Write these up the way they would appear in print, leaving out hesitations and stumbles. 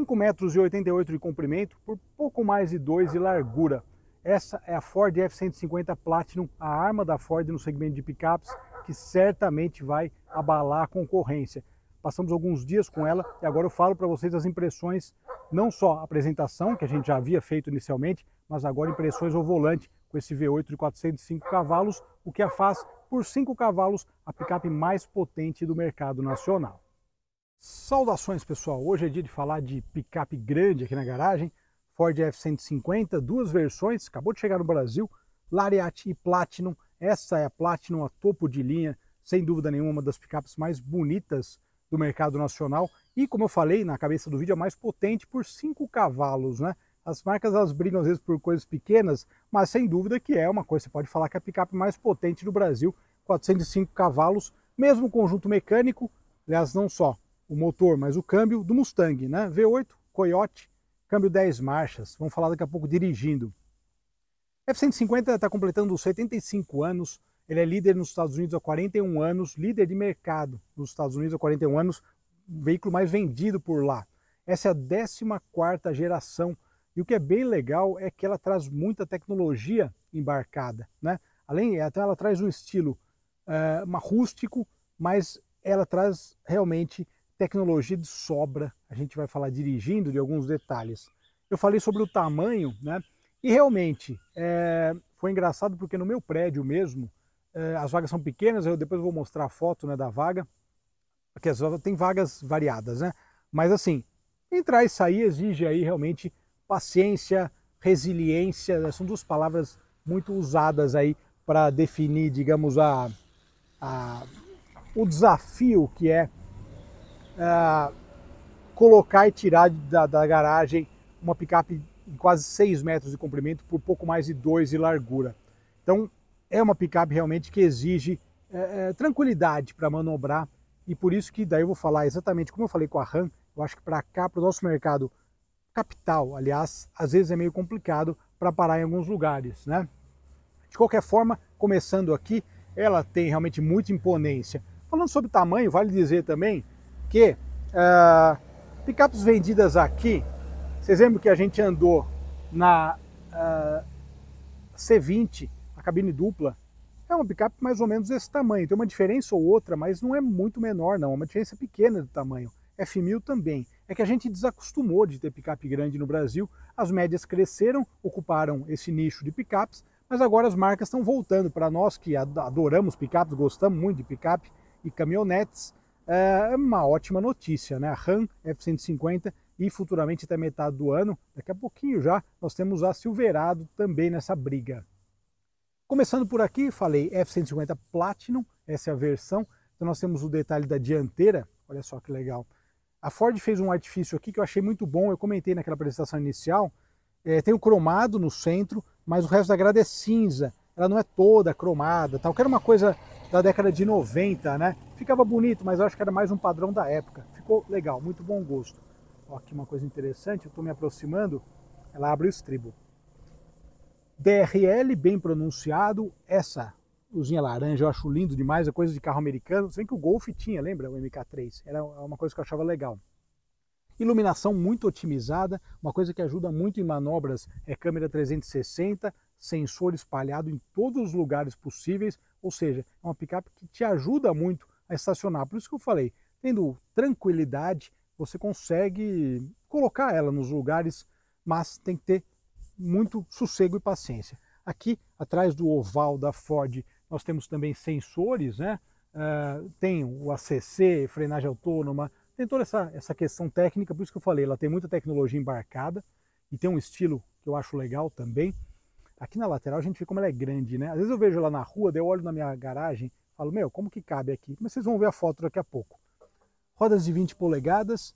5,88 metros de comprimento por pouco mais de 2 de largura. Essa é a Ford F-150 Platinum, a arma da Ford no segmento de picapes, que certamente vai abalar a concorrência. Passamos alguns dias com ela e agora eu falo para vocês as impressões, não só a apresentação, que a gente já havia feito inicialmente, mas agora impressões ao volante com esse V8 de 405 cavalos, o que a faz, por 5 cavalos, a picape mais potente do mercado nacional. Saudações, pessoal! Hoje é dia de falar de picape grande aqui na garagem, Ford F-150, duas versões, acabou de chegar no Brasil, Lariat e Platinum. Essa é a Platinum, a topo de linha, sem dúvida nenhuma, uma das picapes mais bonitas do mercado nacional e, como eu falei na cabeça do vídeo, a mais potente por 5 cavalos, né? As marcas elas brigam às vezes por coisas pequenas, mas sem dúvida que é uma coisa, você pode falar que é a picape mais potente do Brasil, 405 cavalos, mesmo conjunto mecânico, aliás, não só o motor, mas o câmbio do Mustang, né? V8, Coyote, câmbio 10 marchas, vamos falar daqui a pouco dirigindo. F-150 está completando 75 anos, ele é líder nos Estados Unidos há 41 anos, líder de mercado nos Estados Unidos há 41 anos, o veículo mais vendido por lá. Essa é a 14ª geração e o que é bem legal é que ela traz muita tecnologia embarcada, né? Além, até ela traz um estilo rústico, mas ela traz realmente tecnologia de sobra. A gente vai falar dirigindo de alguns detalhes. Eu falei sobre o tamanho, né? E realmente foi engraçado porque no meu prédio mesmo, as vagas são pequenas, eu depois vou mostrar a foto, né, da vaga, porque tem vagas variadas, né? Mas assim, entrar e sair exige aí realmente paciência, resiliência, né? São duas palavras muito usadas aí para definir, digamos, o desafio que é colocar e tirar da garagem uma picape de quase 6 metros de comprimento por pouco mais de 2 de largura. Então é uma picape realmente que exige tranquilidade para manobrar e por isso que daí eu vou falar exatamente como eu falei com a Ram, eu acho que para cá, para o nosso mercado capital, aliás, às vezes é meio complicado para parar em alguns lugares, né? De qualquer forma, começando aqui, ela tem realmente muita imponência. Falando sobre tamanho, vale dizer também que picapes vendidas aqui, vocês lembram que a gente andou na C20, a cabine dupla, é uma picape mais ou menos desse tamanho, tem uma diferença ou outra, mas não é muito menor não, é uma diferença pequena de tamanho. F1000 também, é que a gente desacostumou de ter picape grande no Brasil, as médias cresceram, ocuparam esse nicho de picapes, mas agora as marcas estão voltando para nós que adoramos picapes, gostamos muito de picape e caminhonetes, é uma ótima notícia, né? A Ram F-150 e futuramente até metade do ano, daqui a pouquinho já, nós temos a Silverado também nessa briga. Começando por aqui, falei F-150 Platinum, essa é a versão, então nós temos o detalhe da dianteira, olha só que legal. A Ford fez um artifício aqui que eu achei muito bom, eu comentei naquela apresentação inicial, tem o cromado no centro, mas o resto da grade é cinza, ela não é toda cromada, tal, que era uma coisa da década de 90, né? Ficava bonito, mas eu acho que era mais um padrão da época, ficou legal, muito bom gosto. Ó, aqui uma coisa interessante, eu estou me aproximando, ela abre o estribo. DRL bem pronunciado, essa luzinha laranja eu acho lindo demais, é coisa de carro americano, se bem que o Golf tinha, lembra? O MK3, era uma coisa que eu achava legal. Iluminação muito otimizada, uma coisa que ajuda muito em manobras é câmera 360, sensor espalhado em todos os lugares possíveis, ou seja, é uma picape que te ajuda muito a estacionar, por isso que eu falei, tendo tranquilidade, você consegue colocar ela nos lugares, mas tem que ter muito sossego e paciência. Aqui, atrás do oval da Ford, nós temos também sensores, né? Tem o ACC, frenagem autônoma, tem toda essa questão técnica, por isso que eu falei, ela tem muita tecnologia embarcada e tem um estilo que eu acho legal também. Aqui na lateral a gente vê como ela é grande, né? Às vezes eu vejo ela na rua, daí eu olho na minha garagem, falo, meu, como que cabe aqui? Mas vocês vão ver a foto daqui a pouco. Rodas de 20 polegadas,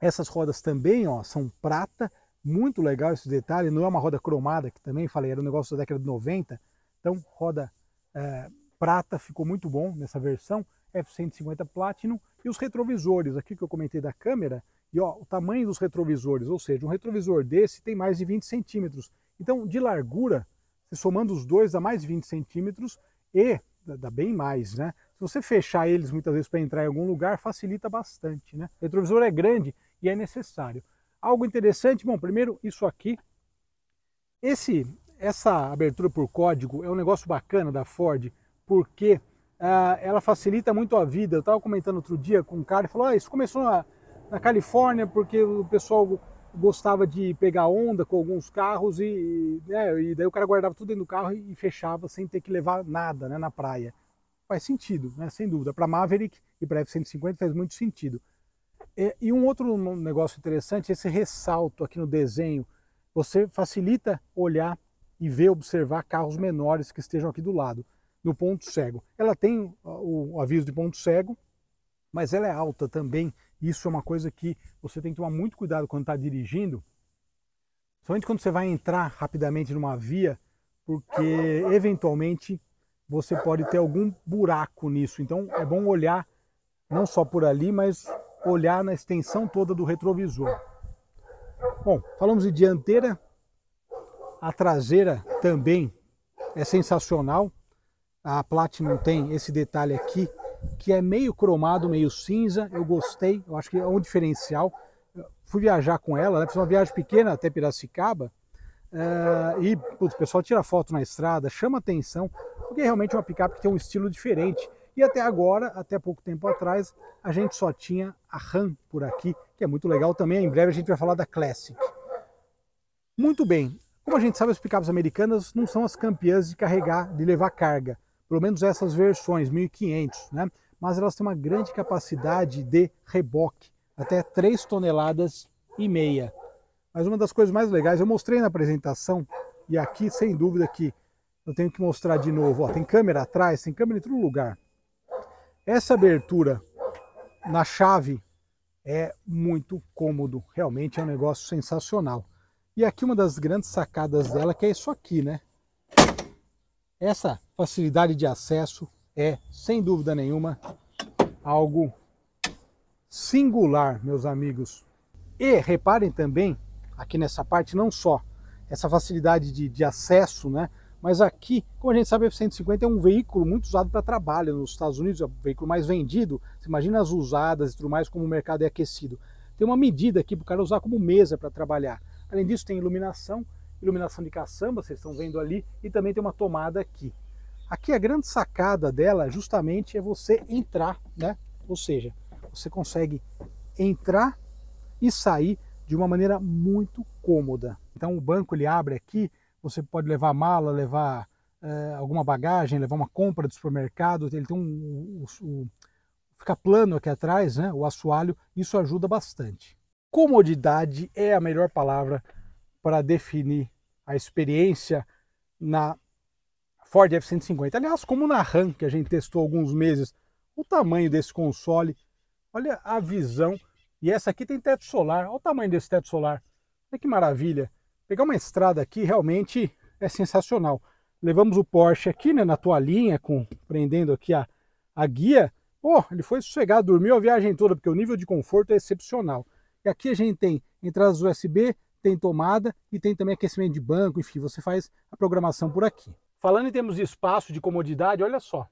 essas rodas também, ó, são prata, muito legal esse detalhe, não é uma roda cromada, que também falei, era um negócio da década de 90, então roda prata, ficou muito bom nessa versão, F-150 Platinum, e os retrovisores, aqui que eu comentei da câmera, e ó, o tamanho dos retrovisores, ou seja, um retrovisor desse tem mais de 20 centímetros, então de largura, se somando os dois dá mais de 20 centímetros e dá bem mais, né? Se você fechar eles muitas vezes para entrar em algum lugar, facilita bastante, né? O retrovisor é grande e é necessário. Algo interessante, bom, primeiro isso aqui. Essa abertura por código é um negócio bacana da Ford, porque ela facilita muito a vida. Eu estava comentando outro dia com um cara e falou: isso começou na Califórnia porque o pessoal gostava de pegar onda com alguns carros e daí o cara guardava tudo dentro do carro e fechava sem ter que levar nada, né, na praia. Faz sentido, né, sem dúvida. Para Maverick e para F-150 faz muito sentido. E um outro negócio interessante, esse ressalto aqui no desenho, você facilita olhar e ver, observar carros menores que estejam aqui do lado, no ponto cego. Ela tem o aviso de ponto cego, mas ela é alta também. Isso é uma coisa que você tem que tomar muito cuidado quando está dirigindo, somente quando você vai entrar rapidamente numa via, porque eventualmente você pode ter algum buraco nisso. Então é bom olhar não só por ali, mas olhar na extensão toda do retrovisor. Bom, falamos de dianteira, a traseira também é sensacional. A Platinum tem esse detalhe aqui, que é meio cromado, meio cinza. Eu gostei, eu acho que é um diferencial. Fui viajar com ela, né? Fiz uma viagem pequena até Piracicaba, e putz, o pessoal tira foto na estrada, chama atenção, porque realmente é uma picape que tem um estilo diferente. E até agora, até pouco tempo atrás, a gente só tinha a Ram por aqui, que é muito legal também. Em breve a gente vai falar da Classic. Muito bem, como a gente sabe, as picapes americanas não são as campeãs de carregar, de levar carga. Pelo menos essas versões, 1500, né? Mas elas têm uma grande capacidade de reboque, até 3,5 toneladas. Mas uma das coisas mais legais, eu mostrei na apresentação, e aqui sem dúvida que eu tenho que mostrar de novo, ó, tem câmera atrás, tem câmera em todo lugar. Essa abertura na chave é muito cômodo, realmente é um negócio sensacional. E aqui uma das grandes sacadas dela, que é isso aqui, né? Essa facilidade de acesso é, sem dúvida nenhuma, algo singular, meus amigos. E reparem também, aqui nessa parte, não só essa facilidade de acesso, né? Mas aqui, como a gente sabe, a F-150 é um veículo muito usado para trabalho nos Estados Unidos, é o veículo mais vendido. Você imagina as usadas e tudo mais, como o mercado é aquecido. Tem uma medida aqui para o cara usar como mesa para trabalhar. Além disso, tem iluminação de caçamba, vocês estão vendo ali, e também tem uma tomada aqui. Aqui a grande sacada dela justamente é você entrar, né? Ou seja, você consegue entrar e sair de uma maneira muito cômoda. Então o banco ele abre aqui, você pode levar mala, levar alguma bagagem, levar uma compra do supermercado, ele tem fica plano aqui atrás, né? O assoalho, isso ajuda bastante. Comodidade é a melhor palavra para definir a experiência na Ford F-150. Aliás, como na Ram, que a gente testou há alguns meses, o tamanho desse console, olha a visão. E essa aqui tem teto solar, olha o tamanho desse teto solar. Olha que maravilha. Pegar uma estrada aqui realmente é sensacional. Levamos o Porsche aqui, né, na toalhinha, prendendo aqui a guia. Oh, ele foi sossegado, dormiu a viagem toda, porque o nível de conforto é excepcional. E aqui a gente tem entradas USB, tem tomada e tem também aquecimento de banco, enfim, você faz a programação por aqui. Falando em termos de espaço, de comodidade, olha só.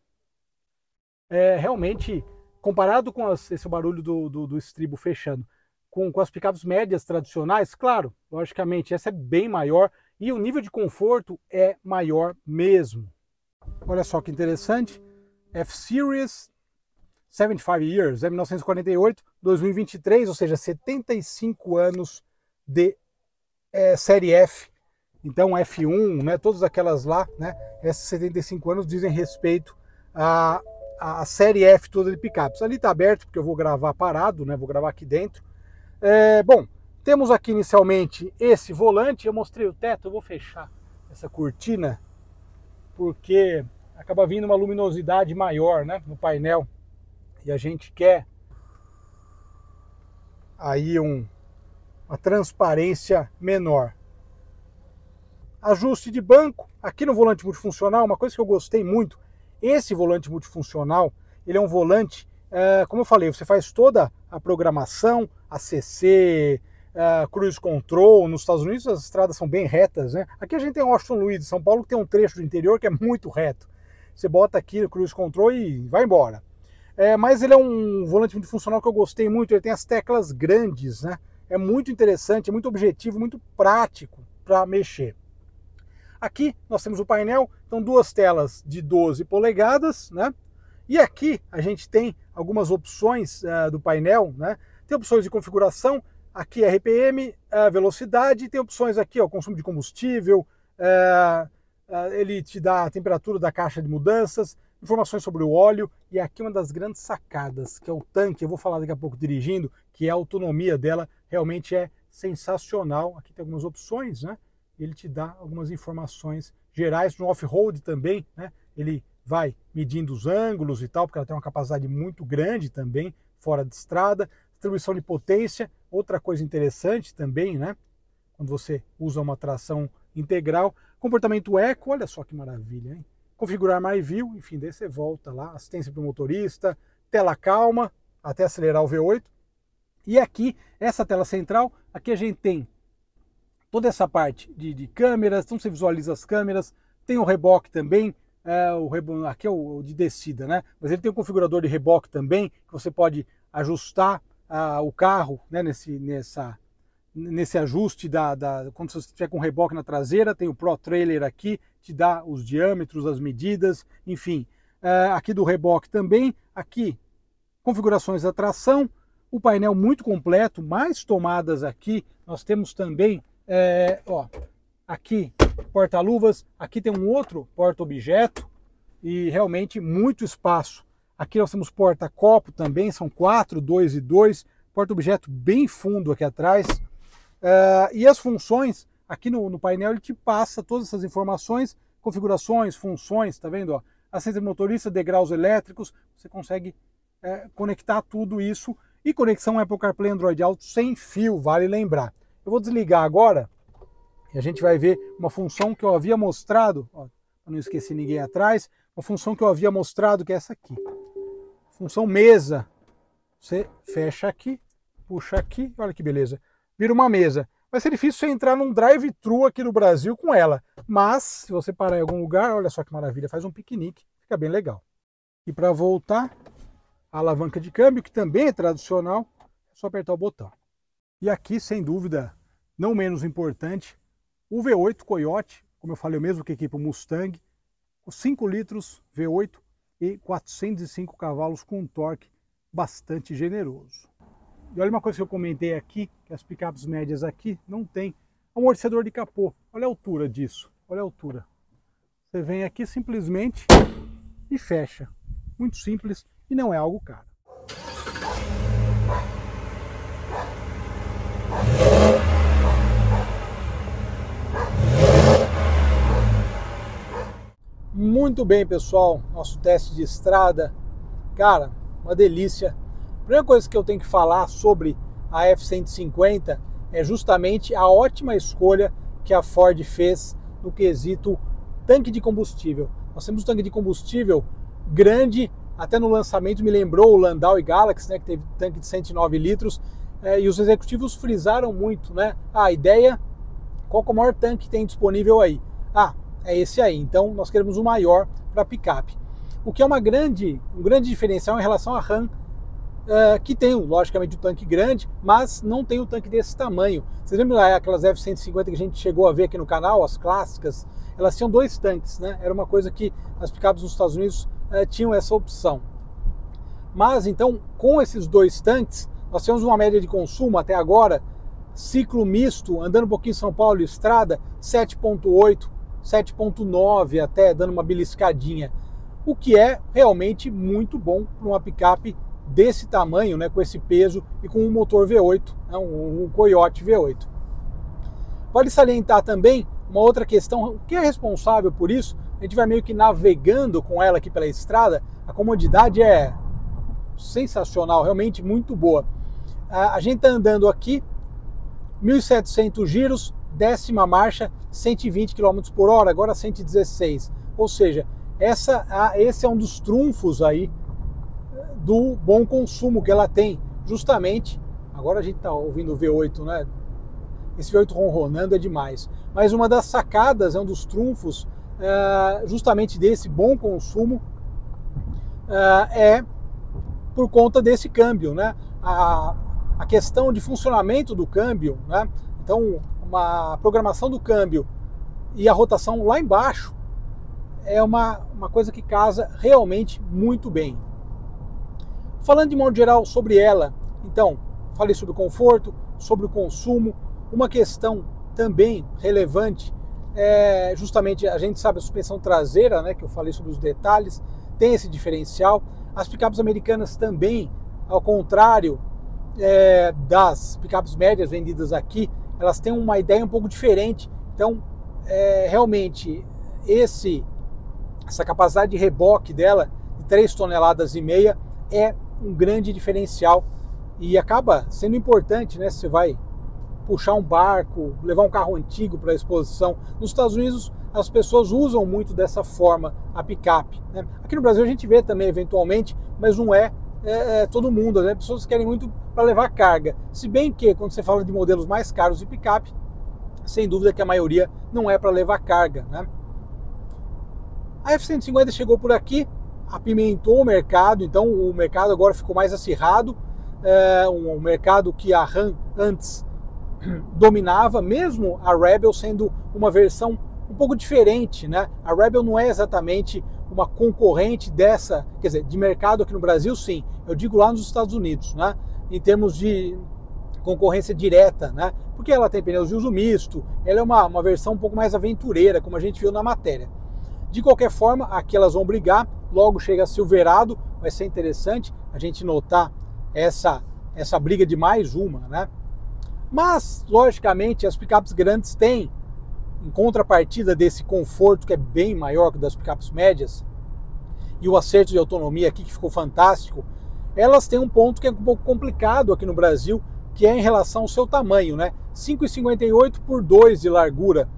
Realmente, comparado com esse barulho do estribo fechando, com as picapes médias tradicionais, claro, logicamente, essa é bem maior e o nível de conforto é maior mesmo. Olha só que interessante, F-Series 75 Years, 1948, 2023, ou seja, 75 anos de série F. Então F1, né, todas aquelas lá, né, esses 75 anos dizem respeito à série F toda de picapes. Ali está aberto porque eu vou gravar parado, né, vou gravar aqui dentro. Bom, temos aqui inicialmente esse volante, eu mostrei o teto, eu vou fechar essa cortina porque acaba vindo uma luminosidade maior, né, no painel e a gente quer aí uma transparência menor. Ajuste de banco, aqui no volante multifuncional, uma coisa que eu gostei muito, esse volante multifuncional, ele é um volante, como eu falei, você faz toda a programação, ACC, Cruise Control, nos Estados Unidos as estradas são bem retas, né? Aqui a gente tem Washington Luiz, São Paulo, que tem um trecho do interior que é muito reto. Você bota aqui no Cruise Control e vai embora. Mas ele é um volante multifuncional que eu gostei muito, ele tem as teclas grandes, né? é muito interessante, é muito objetivo, muito prático para mexer. Aqui nós temos o painel, então duas telas de 12 polegadas, né? E aqui a gente tem algumas opções do painel, né? Tem opções de configuração, aqui RPM, velocidade, tem opções aqui, ó, consumo de combustível, ele te dá a temperatura da caixa de mudanças, informações sobre o óleo, e aqui uma das grandes sacadas, que é o tanque, eu vou falar daqui a pouco dirigindo, que a autonomia dela realmente é sensacional. Aqui tem algumas opções, né? Ele te dá algumas informações gerais no off-road também, né? Ele vai medindo os ângulos e tal, porque ela tem uma capacidade muito grande também, fora de estrada. Distribuição de potência, outra coisa interessante também, né? Quando você usa uma tração integral. Comportamento eco, olha só que maravilha, hein? Configurar My View, enfim, daí você volta lá, assistência para o motorista, tela calma, até acelerar o V8. E aqui, essa tela central, aqui a gente tem toda essa parte de câmeras, então você visualiza as câmeras, tem o reboque também, aqui é o de descida, né? Mas ele tem um configurador de reboque também, que você pode ajustar o carro, né, nesse ajuste quando você estiver com reboque na traseira. Tem o Pro Trailer aqui, te dá os diâmetros, as medidas, enfim. Aqui do reboque também, aqui configurações da tração, o painel muito completo, mais tomadas aqui, nós temos também, aqui porta-luvas, aqui tem um outro porta-objeto e realmente muito espaço. Aqui nós temos porta-copo também, são 4, 2 e 2, porta-objeto bem fundo aqui atrás. E as funções, aqui no painel ele te passa todas essas informações, configurações, funções, tá vendo? Ó? Assistência motorista, degraus elétricos, você consegue conectar tudo isso. E conexão Apple CarPlay Android Auto sem fio, vale lembrar. Eu vou desligar agora e a gente vai ver uma função que eu havia mostrado, para não esquecer ninguém atrás, uma função que eu havia mostrado, que é essa aqui. Função mesa. Você fecha aqui, puxa aqui, olha que beleza. Vira uma mesa. Vai ser difícil você entrar num drive-thru aqui no Brasil com ela, mas se você parar em algum lugar, olha só que maravilha, faz um piquenique, fica bem legal. E para voltar, a alavanca de câmbio, que também é tradicional, é só apertar o botão. E aqui, sem dúvida, não menos importante, o V8 Coyote, como eu falei, o mesmo que equipa o Mustang, 5 litros V8 e 405 cavalos com um torque bastante generoso. E olha uma coisa que eu comentei aqui, que as picapes médias aqui não tem amortecedor de capô. Olha a altura disso, olha a altura. Você vem aqui simplesmente e fecha. Muito simples e não é algo caro. Muito bem, pessoal, nosso teste de estrada, cara, uma delícia. A primeira coisa que eu tenho que falar sobre a F-150 é justamente a ótima escolha que a Ford fez no quesito tanque de combustível. Nós temos um tanque de combustível grande, até no lançamento me lembrou o Landau e Galaxy, né, que teve tanque de 109 litros, e os executivos frisaram muito, né? A ideia, qual que é o maior tanque que tem disponível aí? É esse aí, então nós queremos o maior para picape. O que é um grande diferencial em relação à Ram, que tem, logicamente, um tanque grande, mas não tem um tanque desse tamanho. Vocês lembram aquelas F-150 que a gente chegou a ver aqui no canal, as clássicas? Elas tinham 2 tanques, né? Era uma coisa que as picapes nos Estados Unidos tinham essa opção. Mas, então, com esses 2 tanques, nós temos uma média de consumo até agora, ciclo misto, andando um pouquinho em São Paulo e estrada, 7.8, 7.9 até, dando uma beliscadinha. O que é realmente muito bom para uma picape desse tamanho, né, com esse peso e com um motor V8, né, um Coyote V8. Vale salientar também uma outra questão, o que é responsável por isso? A gente vai meio que navegando com ela aqui pela estrada, a comodidade é sensacional, realmente muito boa. A gente está andando aqui, 1.700 giros, 10ª marcha, 120 km por hora, agora 116. Ou seja, esse é um dos trunfos aí do bom consumo que ela tem. Justamente, agora a gente está ouvindo o V8, né? Esse V8 ronronando é demais. Mas uma das sacadas, um dos trunfos justamente desse bom consumo é por conta desse câmbio, né? a questão de funcionamento do câmbio, né? Então, uma programação do câmbio e a rotação lá embaixo é uma coisa que casa realmente muito bem. Falando de modo geral sobre ela, então, falei sobre o conforto, sobre o consumo. Uma questão também relevante é justamente, a gente sabe, a suspensão traseira, né, que eu falei sobre os detalhes, tem esse diferencial. As picapes americanas também, ao contrário das picapes médias vendidas aqui, elas têm uma ideia um pouco diferente. Então, realmente, essa capacidade de reboque dela, de 3,5 toneladas, é um grande diferencial e acaba sendo importante, né? Você vai puxar um barco, levar um carro antigo para a exposição. Nos Estados Unidos, as pessoas usam muito dessa forma a picape, né? Aqui no Brasil a gente vê também eventualmente, mas não é todo mundo, né? Pessoas querem muito para levar carga. Se bem que quando você fala de modelos mais caros de picape, sem dúvida que a maioria não é para levar carga, né? A F-150 chegou por aqui, apimentou o mercado, então o mercado agora ficou mais acirrado, um mercado que a Ram antes dominava, mesmo a Rebel sendo uma versão um pouco diferente, né? A Rebel não é exatamente uma concorrente dessa, quer dizer, de mercado aqui no Brasil, sim, eu digo lá nos Estados Unidos, né? Em termos de concorrência direta, né? Porque ela tem pneus de uso misto, ela é uma versão um pouco mais aventureira, como a gente viu na matéria. De qualquer forma, aqui elas vão brigar, logo chega a Silverado, vai ser interessante a gente notar essa briga de mais uma, né? Mas, logicamente, as picapes grandes têm, em contrapartida desse conforto que é bem maior que o das picapes médias, e o acerto de autonomia aqui que ficou fantástico, elas têm um ponto que é um pouco complicado aqui no Brasil, que é em relação ao seu tamanho, né? 5,58 por 2 de largura.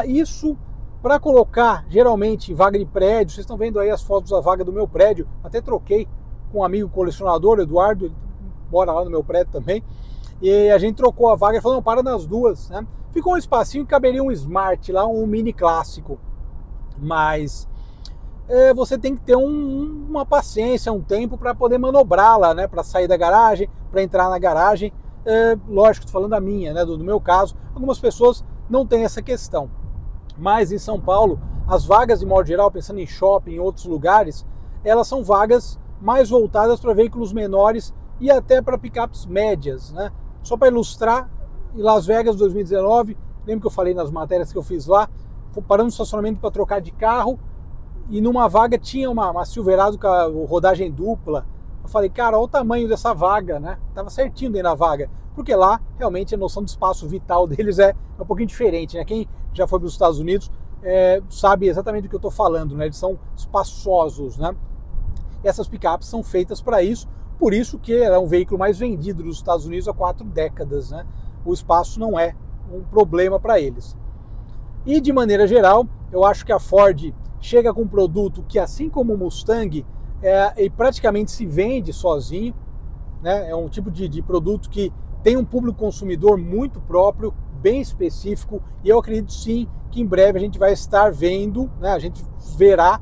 Isso, para colocar geralmente em vaga de prédio, vocês estão vendo aí as fotos da vaga do meu prédio, até troquei com um amigo colecionador, Eduardo, ele mora lá no meu prédio também, e a gente trocou a vaga, ele falou, não, para nas duas, né? Ficou um espacinho que caberia um Smart lá, um Mini clássico, mas você tem que ter uma paciência, um tempo para poder manobrá-la, né? Para sair da garagem, para entrar na garagem. Lógico, estou falando da minha, né? Do meu caso, algumas pessoas não têm essa questão. Mas em São Paulo, as vagas de modo geral, pensando em shopping, em outros lugares, elas são vagas mais voltadas para veículos menores e até para picapes médias, né? Só para ilustrar, em Las Vegas 2019, lembra que eu falei nas matérias que eu fiz lá, parando no estacionamento para trocar de carro e numa vaga tinha uma Silverado com a rodagem dupla. Eu falei, cara, olha o tamanho dessa vaga, né? Tava certinho dentro da vaga, porque lá realmente a noção de espaço vital deles é um pouquinho diferente, né? Quem já foi para os Estados Unidos sabe exatamente do que eu estou falando, né? Eles são espaçosos, né? E essas picapes são feitas para isso, por isso que é um veículo mais vendido nos Estados Unidos há 4 décadas, né? O espaço não é um problema para eles. E de maneira geral, eu acho que a Ford chega com um produto que, assim como o Mustang, ele praticamente se vende sozinho, né? É um tipo de produto que tem um público consumidor muito próprio, bem específico, e eu acredito sim que em breve a gente vai estar vendo, né? A gente verá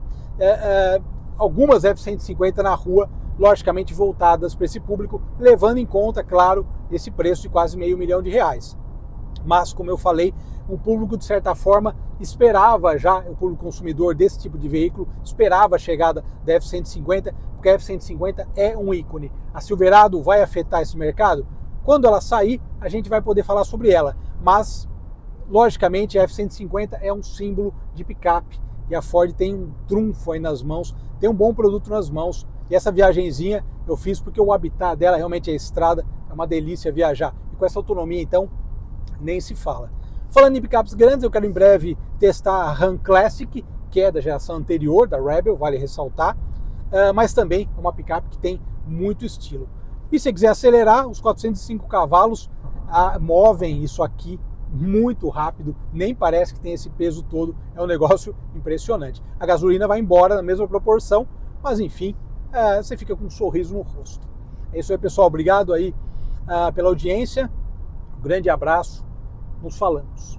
algumas F-150 na rua, logicamente voltadas para esse público, levando em conta, claro, esse preço de quase R$500 mil. Mas, como eu falei, o público, de certa forma, esperava já, o público consumidor desse tipo de veículo, esperava a chegada da F-150, porque a F-150 é um ícone. A Silverado vai afetar esse mercado? Quando ela sair, a gente vai poder falar sobre ela, mas, logicamente, a F-150 é um símbolo de picape, e a Ford tem um trunfo aí nas mãos, tem um bom produto nas mãos, e essa viagenzinha eu fiz porque o habitat dela realmente é estrada, é uma delícia viajar, e com essa autonomia, então, nem se fala. Falando em picapes grandes, eu quero em breve testar a Ram Classic, que é da geração anterior, da Rebel, vale ressaltar, mas também é uma picape que tem muito estilo. E se quiser acelerar, os 405 cavalos movem isso aqui muito rápido, nem parece que tem esse peso todo, é um negócio impressionante. A gasolina vai embora na mesma proporção, mas enfim, você fica com um sorriso no rosto. É isso aí, pessoal, obrigado aí pela audiência, um grande abraço, nos falamos.